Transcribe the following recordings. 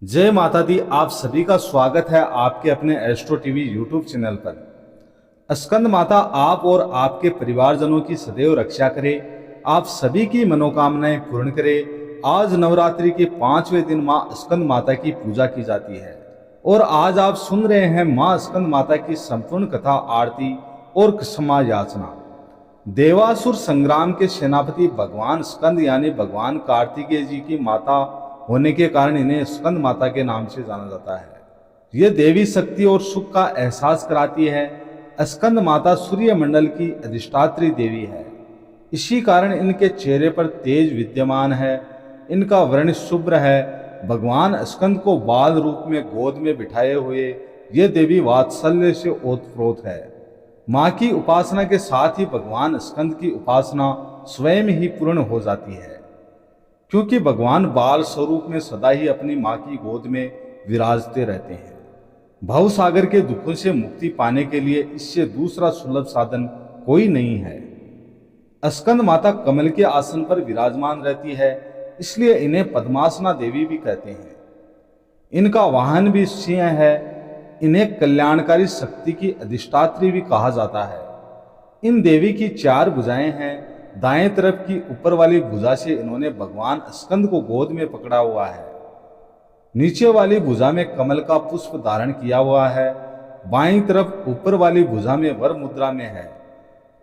जय माता दी। आप सभी का स्वागत है आपके अपने एस्ट्रो टीवी यूट्यूब चैनल पर। स्कंद माता आप और आपके परिवारजनों की सदैव रक्षा करे, आप सभी की मनोकामनाएं पूर्ण करे। आज नवरात्रि के 5वें दिन माँ स्कंद माता की पूजा की जाती है और आज आप सुन रहे हैं माँ स्कंद माता की संपूर्ण कथा, आरती और क्षमा याचना। देवासुर संग्राम के सेनापति भगवान स्कंद यानी भगवान कार्तिकेय जी की माता होने के कारण इन्हें स्कंद माता के नाम से जाना जाता है। ये देवी शक्ति और सुख का एहसास कराती है। स्कंद माता सूर्य मंडल की अधिष्ठात्री देवी है, इसी कारण इनके चेहरे पर तेज विद्यमान है। इनका वर्ण शुभ्र है। भगवान स्कंद को बाल रूप में गोद में बिठाए हुए ये देवी वात्सल्य से ओतप्रोत है। माँ की उपासना के साथ ही भगवान स्कंद की उपासना स्वयं ही पूर्ण हो जाती है, क्योंकि भगवान बाल स्वरूप में सदा ही अपनी माँ की गोद में विराजते रहते हैं। भव सागर के दुखों से मुक्ति पाने के लिए इससे दूसरा सुलभ साधन कोई नहीं है। स्कंद माता कमल के आसन पर विराजमान रहती है, इसलिए इन्हें पद्मासना देवी भी कहते हैं। इनका वाहन भी सिंह है। इन्हें कल्याणकारी शक्ति की अधिष्ठात्री भी कहा जाता है। इन देवी की 4 भुजाएं हैं। दाएं तरफ की ऊपर वाली भुजा से इन्होंने भगवान स्कंद को गोद में पकड़ा हुआ है। नीचे वाली भुजा में कमल का पुष्प धारण किया हुआ है। बाईं तरफ ऊपर वाली भुजा में वर मुद्रा में है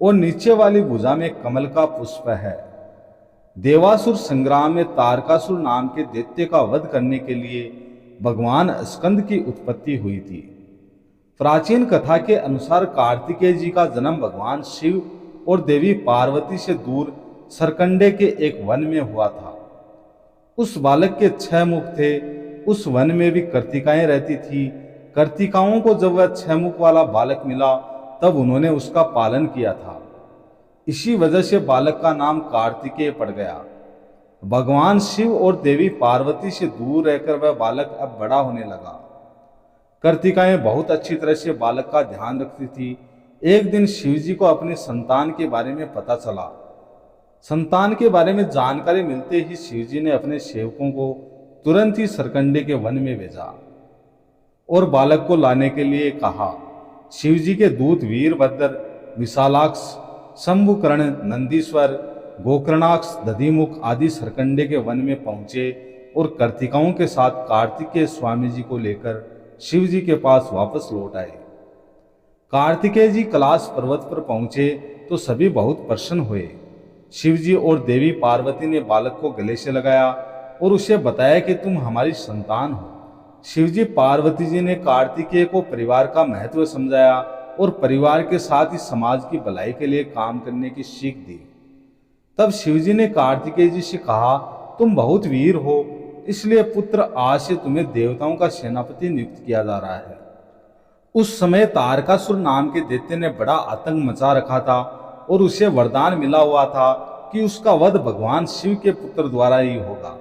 और नीचे वाली भुजा में कमल का पुष्प है। देवासुर संग्राम में तारकासुर नाम के दैत्य का वध करने के लिए भगवान स्कंद की उत्पत्ति हुई थी। प्राचीन कथा के अनुसार कार्तिकेय जी का जन्म भगवान शिव और देवी पार्वती से दूर सरकंडे के एक वन में हुआ था। उस बालक के 6 मुख थे। उस वन में भी कर्तिकाएं रहती थी। कर्तिकाओं को जब वह 6 मुख वाला बालक मिला तब उन्होंने उसका पालन किया था। इसी वजह से बालक का नाम कार्तिकेय पड़ गया। भगवान शिव और देवी पार्वती से दूर रहकर वह बालक अब बड़ा होने लगा। कर्तिकाएं बहुत अच्छी तरह से बालक का ध्यान रखती थी। एक दिन शिवजी को अपने संतान के बारे में पता चला। संतान के बारे में जानकारी मिलते ही शिवजी ने अपने सेवकों को तुरंत ही सरकंडे के वन में भेजा और बालक को लाने के लिए कहा। शिवजी के दूत वीरभद्र, विशालाक्ष, शंभुकर्ण, नंदीश्वर, गोकर्णाक्ष, दधिमुख आदि सरकंडे के वन में पहुंचे और कर्तिकाओं के साथ कार्तिकेय स्वामी जी को लेकर शिव जी के पास वापस लौट आए। कार्तिकेय जी कैलाश पर्वत पर पहुंचे तो सभी बहुत प्रसन्न हुए। शिव जी और देवी पार्वती ने बालक को गले से लगाया और उसे बताया कि तुम हमारी संतान हो। शिवजी पार्वती जी ने कार्तिकेय को परिवार का महत्व समझाया और परिवार के साथ ही समाज की भलाई के लिए काम करने की सीख दी। तब शिवजी ने कार्तिकेय जी से कहा, तुम बहुत वीर हो, इसलिए पुत्र आज से तुम्हें देवताओं का सेनापति नियुक्त किया जा रहा है। उस समय तारकासुर नाम के दैत्य ने बड़ा आतंक मचा रखा था और उसे वरदान मिला हुआ था कि उसका वध भगवान शिव के पुत्र द्वारा ही होगा।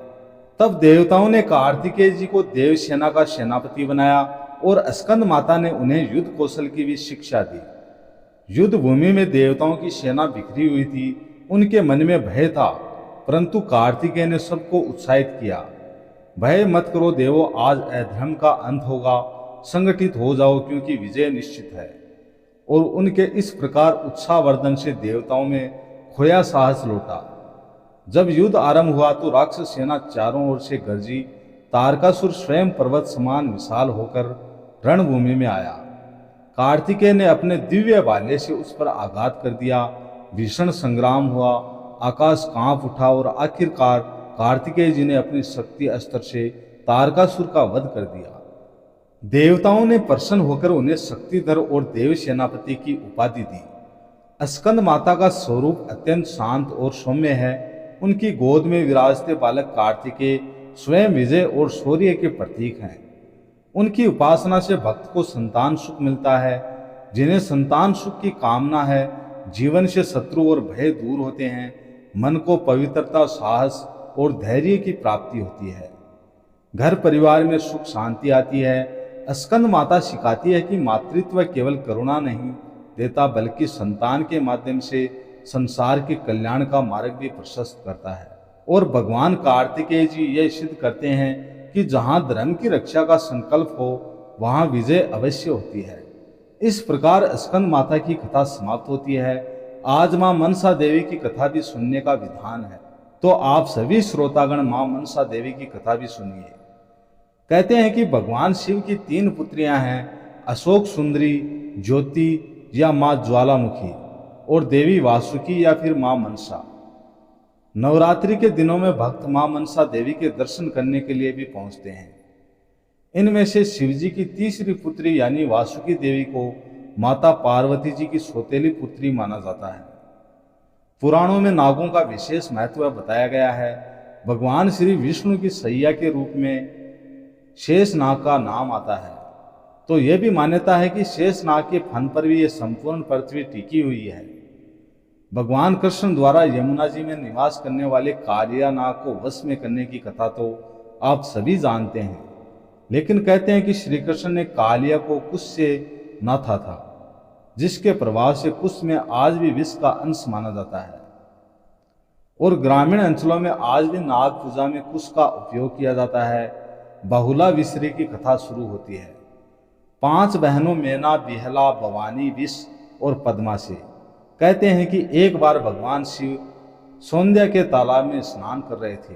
तब देवताओं ने कार्तिकेय जी को देवसेना का सेनापति बनाया और स्कंद माता ने उन्हें युद्ध कौशल की भी शिक्षा दी। युद्ध भूमि में देवताओं की सेना बिखरी हुई थी। उनके मन में भय था, परंतु कार्तिकेय ने सबको उत्साहित किया। भय मत करो देवो, आज अधर्म का अंत होगा। संगठित हो जाओ क्योंकि विजय निश्चित है। और उनके इस प्रकार उत्साहवर्धन से देवताओं में खोया साहस लौटा। जब युद्ध आरंभ हुआ तो राक्षस सेना चारों ओर से गरजी। तारकासुर स्वयं पर्वत समान विशाल होकर रणभूमि में आया। कार्तिकेय ने अपने दिव्य भाले से उस पर आघात कर दिया। भीषण संग्राम हुआ। आकाश कांप उठा और आखिरकार कार्तिकेय जी ने अपनी शक्ति अस्त्र से तारकासुर का वध कर दिया। देवताओं ने प्रसन्न होकर उन्हें शक्तिधर और देव सेनापति की उपाधि दी। स्कंद माता का स्वरूप अत्यंत शांत और सौम्य है। उनकी गोद में विराजते बालक कार्तिकेय स्वयं विजय और शौर्य के प्रतीक हैं। उनकी उपासना से भक्त को संतान सुख मिलता है। जिन्हें संतान सुख की कामना है, जीवन से शत्रु और भय दूर होते हैं। मन को पवित्रता, साहस और धैर्य की प्राप्ति होती है। घर परिवार में सुख शांति आती है। स्कंद माता सिखाती है कि मातृत्व केवल करुणा नहीं देता, बल्कि संतान के माध्यम से संसार के कल्याण का मार्ग भी प्रशस्त करता है। और भगवान कार्तिकेय जी यह सिद्ध करते हैं कि जहां धर्म की रक्षा का संकल्प हो वहां विजय अवश्य होती है। इस प्रकार स्कंद माता की कथा समाप्त होती है। आज मां मनसा देवी की कथा भी सुनने का विधान है, तो आप सभी श्रोतागण मां मनसा देवी की कथा भी सुनिए। कहते हैं कि भगवान शिव की 3 पुत्रियां हैं, अशोक सुंदरी, ज्योति या मां ज्वालामुखी और देवी वासुकी या फिर मां मनसा। नवरात्रि के दिनों में भक्त मां मनसा देवी के दर्शन करने के लिए भी पहुंचते हैं। इनमें से शिवजी की तीसरी पुत्री यानी वासुकी देवी को माता पार्वती जी की सौतेली पुत्री माना जाता है। पुराणों में नागों का विशेष महत्व बताया गया है। भगवान श्री विष्णु की सैया के रूप में शेषनाग का नाम आता है, तो यह भी मान्यता है कि शेषनाग के फन पर भी यह संपूर्ण पृथ्वी टिकी हुई है। भगवान कृष्ण द्वारा यमुना जी में निवास करने वाले कालिया नाग को वश में करने की कथा तो आप सभी जानते हैं, लेकिन कहते हैं कि श्री कृष्ण ने कालिया को कुश से नाथा था, जिसके प्रभाव से कुश में आज भी विष का अंश माना जाता है। और ग्रामीण अंचलों में आज भी नाग पूजा में कुश का उपयोग किया जाता है। बहुला विसरी की कथा शुरू होती है। 5 बहनों मेना, बिहला, भवानी, विष और पद्मा से कहते हैं कि एक बार भगवान शिव सौंदर्य के तालाब में स्नान कर रहे थे।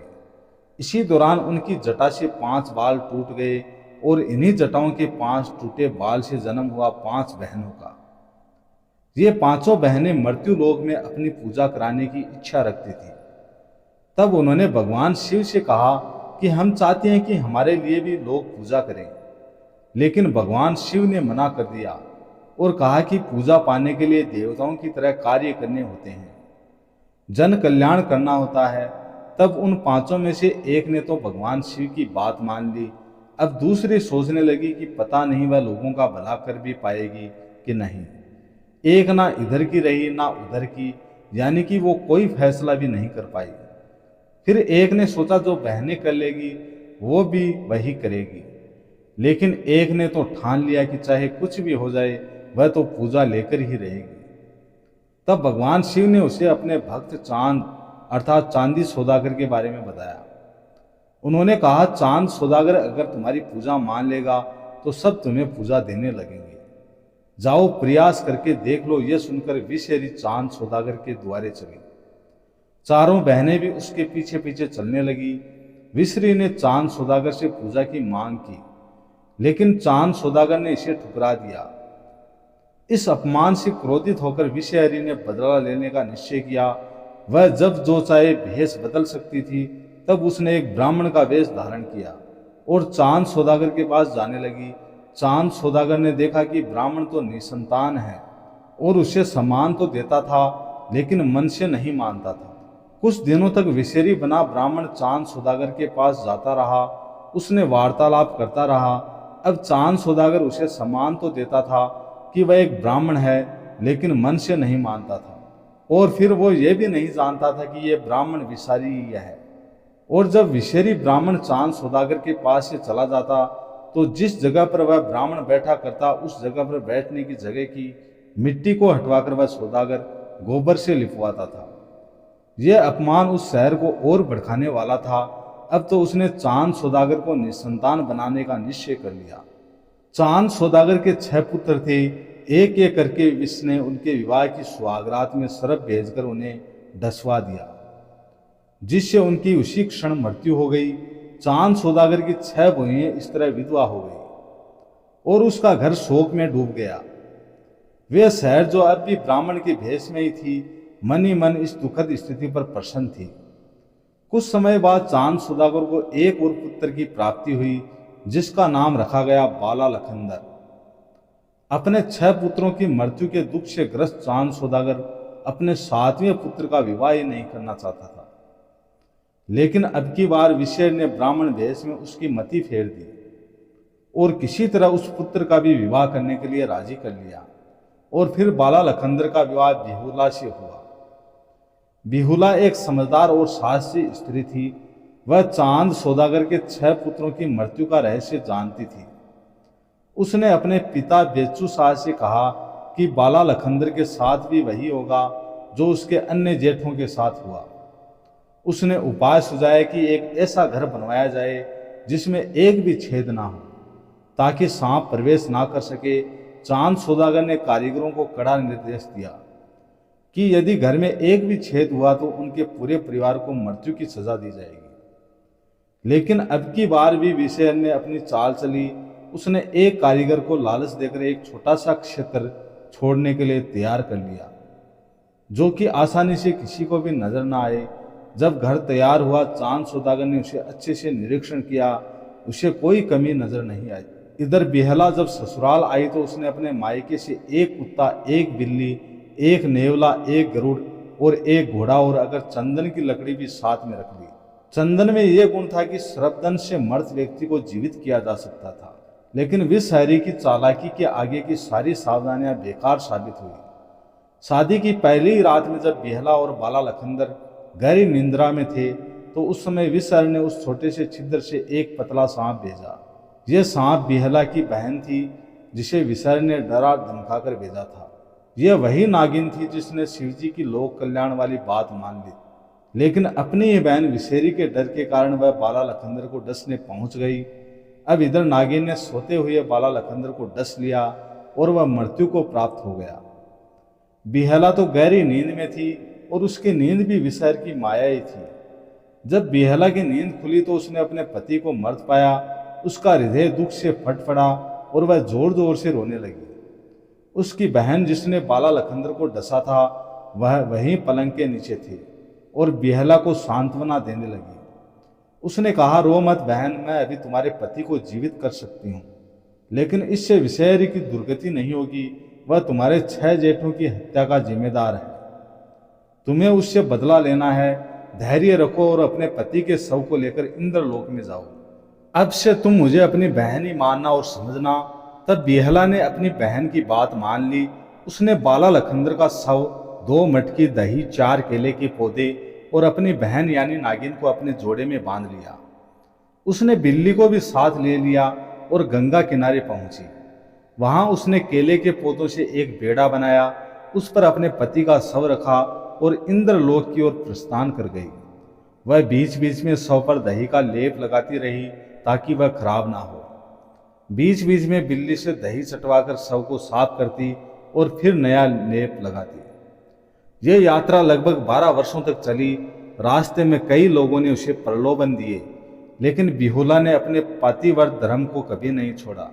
इसी दौरान उनकी जटा से 5 बाल टूट गए और इन्हीं जटाओं के 5 टूटे बाल से जन्म हुआ 5 बहनों का। ये 5 बहनें मृत्यु लोक में अपनी पूजा कराने की इच्छा रखती थी। तब उन्होंने भगवान शिव से कहा कि हम चाहते हैं कि हमारे लिए भी लोग पूजा करें, लेकिन भगवान शिव ने मना कर दिया और कहा कि पूजा पाने के लिए देवताओं की तरह कार्य करने होते हैं, जन कल्याण करना होता है। तब उन 5 में से एक ने तो भगवान शिव की बात मान ली। अब दूसरी सोचने लगी कि पता नहीं वह लोगों का भला कर भी पाएगी कि नहीं। एक ना इधर की रही ना उधर की, यानी कि वो कोई फैसला भी नहीं कर पाई। फिर एक ने सोचा जो बहनें कर लेगी वो भी वही करेगी, लेकिन एक ने तो ठान लिया कि चाहे कुछ भी हो जाए वह तो पूजा लेकर ही रहेगी। तब भगवान शिव ने उसे अपने भक्त चांद अर्थात चांदी सौदागर के बारे में बताया। उन्होंने कहा, चांद सौदागर अगर तुम्हारी पूजा मान लेगा तो सब तुम्हें पूजा देने लगेंगे। जाओ प्रयास करके देख लो। यह सुनकर विषहरी चांद सौदागर के द्वारे चली। चारों बहनें भी उसके पीछे पीछे चलने लगी। विषहरी ने चांद सौदागर से पूजा की मांग की, लेकिन चांद सौदागर ने इसे ठुकरा दिया। इस अपमान से क्रोधित होकर विषहरी ने बदला लेने का निश्चय किया। वह जब जो चाहे भेष बदल सकती थी, तब उसने एक ब्राह्मण का वेश धारण किया और चांद सौदागर के पास जाने लगी। चांद सौदागर ने देखा कि ब्राह्मण तो निसंतान है और उसे सम्मान तो देता था, लेकिन मन से नहीं मानता था। कुछ दिनों तक विषहरी बना ब्राह्मण चांद सौदागर के पास जाता रहा, उसने वार्तालाप करता रहा। अब चांद सौदागर उसे सम्मान तो देता था कि वह एक ब्राह्मण है, लेकिन मन से नहीं मानता था। और फिर वो ये भी नहीं जानता था कि यह ब्राह्मण विषहरी ही है। और जब विषहरी ब्राह्मण चांद सौदागर के पास से चला जाता तो जिस जगह पर वह ब्राह्मण बैठा करता उस जगह पर बैठने की जगह की मिट्टी को हटवाकर वह सौदागर गोबर से लिपवाता था। यह अपमान उस शहर को और भड़काने वाला था। अब तो उसने चांद सौदागर को निसंतान बनाने का निश्चय कर लिया। चांद सौदागर के 6 पुत्र थे। एक एक करके विष ने उनके विवाह की सुहागरात में सरप भेजकर उन्हें डसवा दिया, जिससे उनकी उसी क्षण मृत्यु हो गई। चांद सौदागर की 6 बहनें इस तरह विधवा हो गई और उसका घर शोक में डूब गया। वह शहर जो अब भी ब्राह्मण के भेष में ही थी, मन ही मन इस दुखद स्थिति पर प्रसन्न थी। कुछ समय बाद चांद सौदागर को एक और पुत्र की प्राप्ति हुई, जिसका नाम रखा गया बाला लखंदर। अपने 6 पुत्रों की मृत्यु के दुख से ग्रस्त चांद सौदागर अपने 7वें पुत्र का विवाह ही नहीं करना चाहता था, लेकिन अब की बार विषहरी ने ब्राह्मण भेष में उसकी मति फेर दी और किसी तरह उस पुत्र का भी विवाह करने के लिए राजी कर लिया। और फिर बाला लखंदर का विवाह बिहुला से हुआ। बिहुला एक समझदार और साहसी स्त्री थी। वह चांद सौदागर के 6 पुत्रों की मृत्यु का रहस्य जानती थी। उसने अपने पिता बेचू शाह से कहा कि बाला लखंदर के साथ भी वही होगा जो उसके अन्य जेठों के साथ हुआ। उसने उपाय सुझाया कि एक ऐसा घर बनवाया जाए जिसमें एक भी छेद ना हो, ताकि सांप प्रवेश ना कर सके। चांद सौदागर ने कारीगरों को कड़ा निर्देश दिया कि यदि घर में एक भी छेद हुआ तो उनके पूरे परिवार को मृत्यु की सजा दी जाएगी। लेकिन अब की बार भी विषय ने अपनी चाल चली। उसने एक कारीगर को लालच देकर एक छोटा सा क्षेत्र छोड़ने के लिए तैयार कर लिया, जो कि आसानी से किसी को भी नजर ना आए। जब घर तैयार हुआ, चांद सौदागर ने उसे अच्छे से निरीक्षण किया। उसे कोई कमी नजर नहीं आई। इधर बेहला जब ससुराल आई तो उसने अपने मायके से एक कुत्ता, एक बिल्ली, एक नेवला, एक गरुड़ और एक घोड़ा और अगर चंदन की लकड़ी भी साथ में रख ली। चंदन में यह गुण था कि श्रवदन से मृत व्यक्ति को जीवित किया जा सकता था। लेकिन विषहरी की चालाकी के आगे की सारी सावधानियां बेकार साबित हुई। शादी की पहली ही रात में जब बेहला और बाला लखनदर गहरी निंद्रा में थे तो उस समय विषहरी ने उस छोटे से छिद्र से एक पतला सांप भेजा। यह सांप बेहला की बहन थी, जिसे विषहरी ने डरा धमकाकर भेजा था। यह वही नागिन थी जिसने शिवजी की लोक कल्याण वाली बात मान ली, लेकिन अपनी ही बहन विषहरी के डर के कारण वह बाला लखनदर को डसने पहुंच गई। अब इधर नागिन ने सोते हुए बाला लखनदर को डस लिया और वह मृत्यु को प्राप्त हो गया। बेहला तो गहरी नींद में थी और उसकी नींद भी विषहरी की माया ही थी। जब बेहला की नींद खुली तो उसने अपने पति को मर्त पाया। उसका हृदय दुख से फटफड़ा और वह जोर जोर से रोने लगी। उसकी बहन जिसने बाला लखनदर को डसा था वह वहीं पलंग के नीचे थी और बेहला को सांत्वना देने लगी। उसने कहा, रो मत बहन, मैं अभी तुम्हारे पति को जीवित कर सकती हूँ, लेकिन इससे विषहरी की दुर्गति नहीं होगी। वह तुम्हारे 6 जेठों की हत्या का जिम्मेदार है। तुम्हें उससे बदला लेना है। धैर्य रखो और अपने पति के शव को लेकर इंद्रलोक में जाओ। अब से तुम मुझे अपनी बहन ही मानना और समझना। तब बेहला ने अपनी बहन की बात मान ली। उसने बाला लखनदर का शव, 2 मटकी दही, 4 केले के पौधे और अपनी बहन यानी नागिन को अपने जोड़े में बांध लिया। उसने बिल्ली को भी साथ ले लिया और गंगा किनारे पहुंची। वहां उसने केले के पौधों से एक बेड़ा बनाया, उस पर अपने पति का शव रखा और इंद्रलोक की ओर प्रस्थान कर गई। वह बीच बीच में शव पर दही का लेप लगाती रही ताकि वह खराब ना हो। बीच बीच में बिल्ली से दही चटवाकर शव को साफ करती और फिर नया लेप लगाती। यह यात्रा लगभग 12 वर्षों तक चली। रास्ते में कई लोगों ने उसे प्रलोभन दिए, लेकिन बेहुला ने अपने पतिव्रत धर्म को कभी नहीं छोड़ा।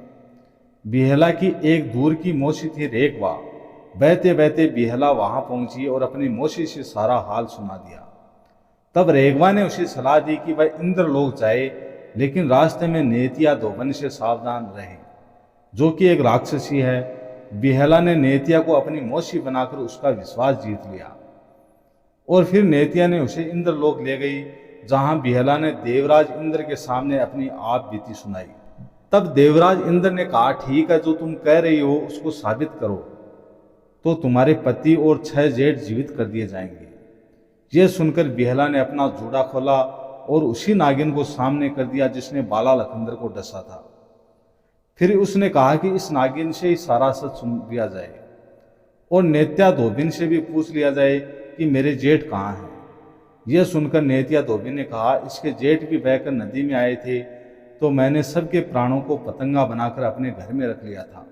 बेहला की एक दूर की मौसी थी रेखवा। बहते बहते बेहला वहां पहुंची और अपनी मौसी से सारा हाल सुना दिया। तब रेखवा ने उसे सलाह दी कि वह इंद्रलोक जाए, लेकिन रास्ते में नेतिया धोबन से सावधान रहे, जो कि एक राक्षसी है। बेहला ने नेतिया को अपनी मौसी बनाकर उसका विश्वास जीत लिया और फिर नेतिया ने उसे इंद्रलोक ले गई, जहां बेहला ने देवराज इंद्र के सामने अपनी आप बीती सुनाई। तब देवराज इंद्र ने कहा, ठीक है, जो तुम कह रही हो उसको साबित करो तो तुम्हारे पति और 6 जेठ जीवित कर दिए जाएंगे। यह सुनकर बेहला ने अपना जूड़ा खोला और उसी नागिन को सामने कर दिया जिसने बाला लखनदर को डसा था। फिर उसने कहा कि इस नागिन से ही सारा सच सुन लिया जाए और नेत्या धोबिन से भी पूछ लिया जाए कि मेरे जेठ कहाँ हैं। यह सुनकर नेत्या धोबिन ने कहा, इसके जेठ भी बहकर नदी में आए थे तो मैंने सबके प्राणों को पतंगा बनाकर अपने घर में रख लिया था।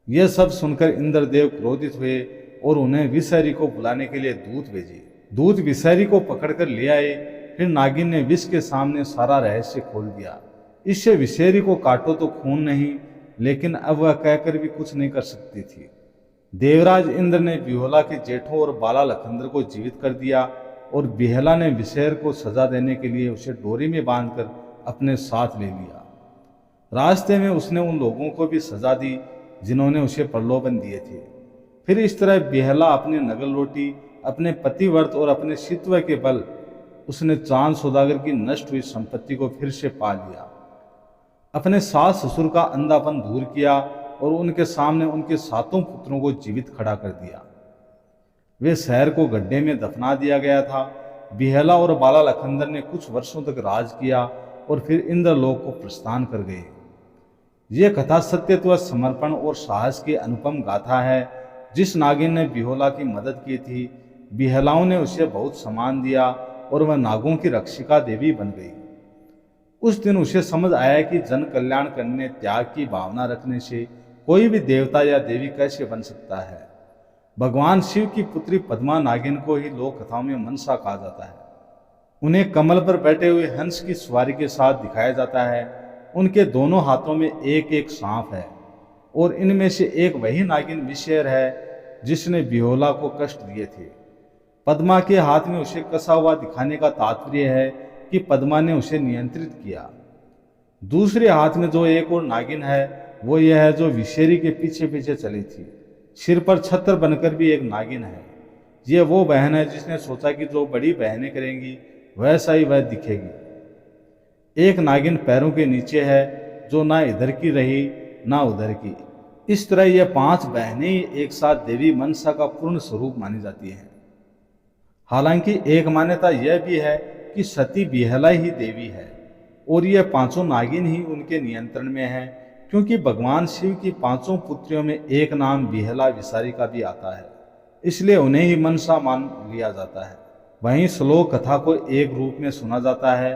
यह सब सुनकर इंद्रदेव क्रोधित हुए और उन्हें विषहरी को बुलाने के लिए दूत भेजे। दूत विषहरी को पकड़कर ले आए। फिर नागिन ने विष के सामने सारा रहस्य खोल दिया। इससे विषहरी को काटो तो खून नहीं, लेकिन अब वह कहकर भी कुछ नहीं कर सकती थी। देवराज इंद्र ने बेहुला के जेठों और बाला लखनदर को जीवित कर दिया और बेहला ने विषहरी को सजा देने के लिए उसे डोरी में बांधकर अपने साथ ले लिया। रास्ते में उसने उन लोगों को भी सजा दी जिन्होंने उसे प्रलोभन दिए थे। फिर इस तरह बेहला अपनी नगल रोटी, अपने पतिव्रत और अपने शित्व के बल उसने चांद सौदागर की नष्ट हुई संपत्ति को फिर से पा लिया। अपने सास ससुर का अंधापन दूर किया और उनके सामने उनके 7 पुत्रों को जीवित खड़ा कर दिया। वे शहर को गड्ढे में दफना दिया गया था। बेहला और बाला लखनदर ने कुछ वर्षों तक राज किया और फिर इंद्रलोक को प्रस्थान कर गए। यह कथा सत्यत्व, समर्पण और साहस की अनुपम गाथा है। जिस नागिन ने बेहुला की मदद की थी, बेहलाओं ने उसे बहुत सम्मान दिया और वह नागों की रक्षिका देवी बन गई। उस दिन उसे समझ आया कि जन कल्याण करने, त्याग की भावना रखने से कोई भी देवता या देवी कैसे बन सकता है। भगवान शिव की पुत्री पद्मा नागिन को ही लोक कथाओं में मनसा कहा जाता है। उन्हें कमल पर बैठे हुए हंस की सवारी के साथ दिखाया जाता है। उनके दोनों हाथों में एक एक सांप है और इनमें से एक वही नागिन विषेर है जिसने बिहोला को कष्ट दिए थे। पद्मा के हाथ में उसे कसा हुआ दिखाने का तात्पर्य है कि पद्मा ने उसे नियंत्रित किया। दूसरे हाथ में जो एक और नागिन है वो यह है जो विषेरी के पीछे पीछे चली थी। सिर पर छत्र बनकर भी एक नागिन है। ये वो बहन है जिसने सोचा कि जो बड़ी बहनें करेंगी वैसा ही वह दिखेगी। एक नागिन पैरों के नीचे है जो ना इधर की रही ना उधर की। इस तरह ये 5 बहनें एक साथ देवी मनसा का पूर्ण स्वरूप मानी जाती हैं। हालांकि एक मान्यता यह भी है कि सती बिहला ही देवी है और ये 5 नागिन ही उनके नियंत्रण में है, क्योंकि भगवान शिव की 5 पुत्रियों में एक नाम बिहला विसारी का भी आता है, इसलिए उन्हें ही मनसा मान लिया जाता है। वहीं श्लोक कथा को एक रूप में सुना जाता है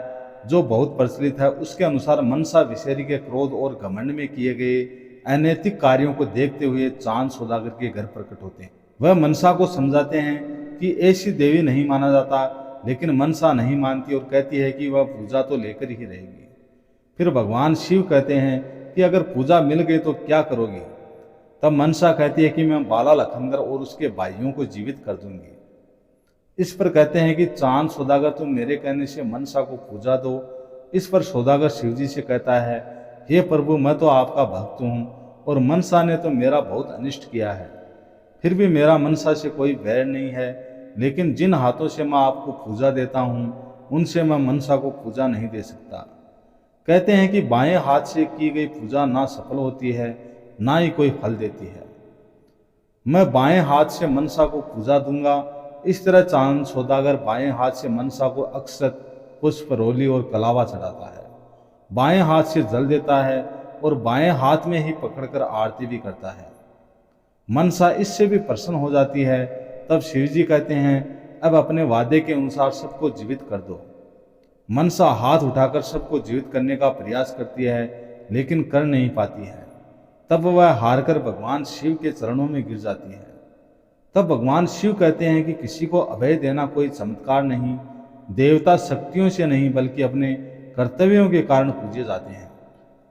जो बहुत प्रचलित है। उसके अनुसार मनसा विषेरी के क्रोध और घमंड में किए गए अनैतिक कार्यों को देखते हुए चांद सौदागर के घर प्रकट होते हैं। वह मनसा को समझाते हैं कि ऐसी देवी नहीं माना जाता, लेकिन मनसा नहीं मानती और कहती है कि वह पूजा तो लेकर ही रहेगी। फिर भगवान शिव कहते हैं कि अगर पूजा मिल गई तो क्या करोगी? तब मनसा कहती है कि मैं बाला लखनगर और उसके भाइयों को जीवित कर दूंगी। इस पर कहते हैं कि चांद सौदागर तुम मेरे कहने से मनसा को पूजा दो। इस पर सौदागर शिवजी से कहता है, हे प्रभु, मैं तो आपका भक्त हूँ और मनसा ने तो मेरा बहुत अनिष्ट किया है। फिर भी मेरा मनसा से कोई वैर नहीं है, लेकिन जिन हाथों से मैं आपको पूजा देता हूँ उनसे मैं मनसा को पूजा नहीं दे सकता। कहते हैं कि बाएं हाथ से की गई पूजा ना सफल होती है ना ही कोई फल देती है। मैं बाएं हाथ से मनसा को पूजा दूंगा। इस तरह चांद सौदागर बाएं हाथ से मनसा को अक्षत, पुष्प, रोली और कलावा चढ़ाता है। बाएं हाथ से जल देता है और बाएं हाथ में ही पकड़कर आरती भी करता है। मनसा इससे भी प्रसन्न हो जाती है। तब शिवजी कहते हैं, अब अपने वादे के अनुसार सबको जीवित कर दो। मनसा हाथ उठाकर सबको जीवित करने का प्रयास करती है, लेकिन कर नहीं पाती है। तब वह हारकर भगवान शिव के चरणों में गिर जाती है। तब भगवान शिव कहते हैं कि किसी को अभय देना कोई चमत्कार नहीं, देवता शक्तियों से नहीं बल्कि अपने कर्तव्यों के कारण पूजे जाते हैं।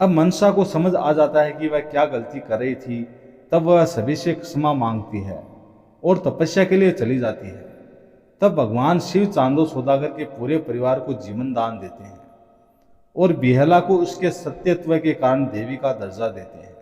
अब मनसा को समझ आ जाता है कि वह क्या गलती कर रही थी। तब वह सभी से क्षमा मांगती है और तपस्या के लिए चली जाती है। तब भगवान शिव चांदो सौदागर के पूरे परिवार को जीवन दान देते हैं और बिहला को उसके सत्यत्व के कारण देवी का दर्जा देते हैं।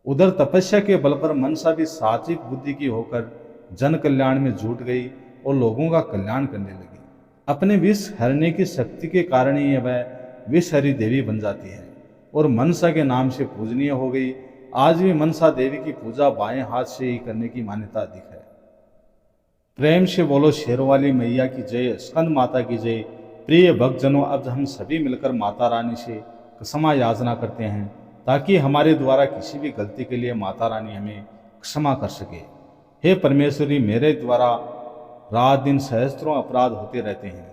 उधर तपस्या के बल पर मनसा भी सात्विक बुद्धि की होकर जन कल्याण में जुट गई और लोगों का कल्याण करने लगी। अपने विष हरने की शक्ति के कारण ही वह विषहरी देवी बन जाती है और मनसा के नाम से पूजनीय हो गई। आज भी मनसा देवी की पूजा बाएं हाथ से ही करने की मान्यता अधिक है। प्रेम से बोलो शेरों वाली मैया की जय, स्कंद माता की जय। प्रिय भक्तजनों, अब हम सभी मिलकर माता रानी से क्षमा याचना करते हैं ताकि हमारे द्वारा किसी भी गलती के लिए माता रानी हमें क्षमा कर सके। हे परमेश्वरी, मेरे द्वारा रात दिन सहस्त्रों अपराध होते रहते हैं,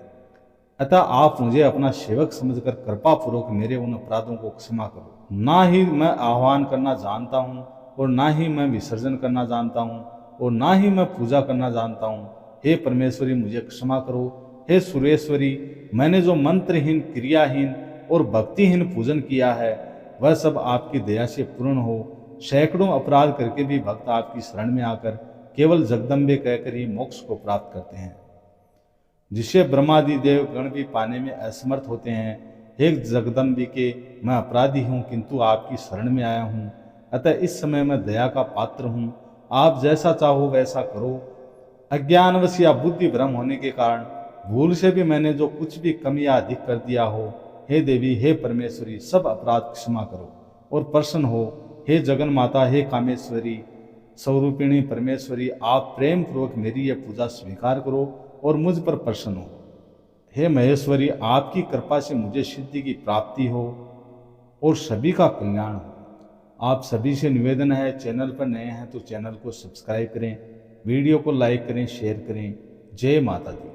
अतः आप मुझे अपना सेवक समझकर कृपा पूर्वक मेरे उन अपराधों को क्षमा करो। ना ही मैं आह्वान करना जानता हूँ और ना ही मैं विसर्जन करना जानता हूँ और ना ही मैं पूजा करना जानता हूँ। हे परमेश्वरी, मुझे क्षमा करो। हे सुरेश्वरी, मैंने जो मंत्रहीन, क्रियाहीन और भक्तिहीन पूजन किया है वह सब आपकी दया से पूर्ण हो। सैकड़ों अपराध करके भी भक्त आपकी शरण में आकर केवल जगदम्बे कहकर ही मोक्ष को प्राप्त करते हैं, जिसे ब्रह्मादि देव गण भी पाने में असमर्थ होते हैं। हे जगदम्बिके, मैं अपराधी हूँ किंतु आपकी शरण में आया हूँ, अतः इस समय मैं दया का पात्र हूँ। आप जैसा चाहो वैसा करो। अज्ञानवश या बुद्धि भ्रम होने के कारण भूल से भी मैंने जो कुछ भी कम या अधिक कर दिया हो, हे देवी, हे परमेश्वरी, सब अपराध क्षमा करो और प्रसन्न हो। हे जगन माता, हे कामेश्वरी, स्वरूपिणी परमेश्वरी, आप प्रेम पूर्वक मेरी यह पूजा स्वीकार करो और मुझ पर प्रसन्न हो। हे महेश्वरी, आपकी कृपा से मुझे सिद्धि की प्राप्ति हो और सभी का कल्याण हो। आप सभी से निवेदन है, चैनल पर नए हैं तो चैनल को सब्सक्राइब करें, वीडियो को लाइक करें, शेयर करें। जय माता दी।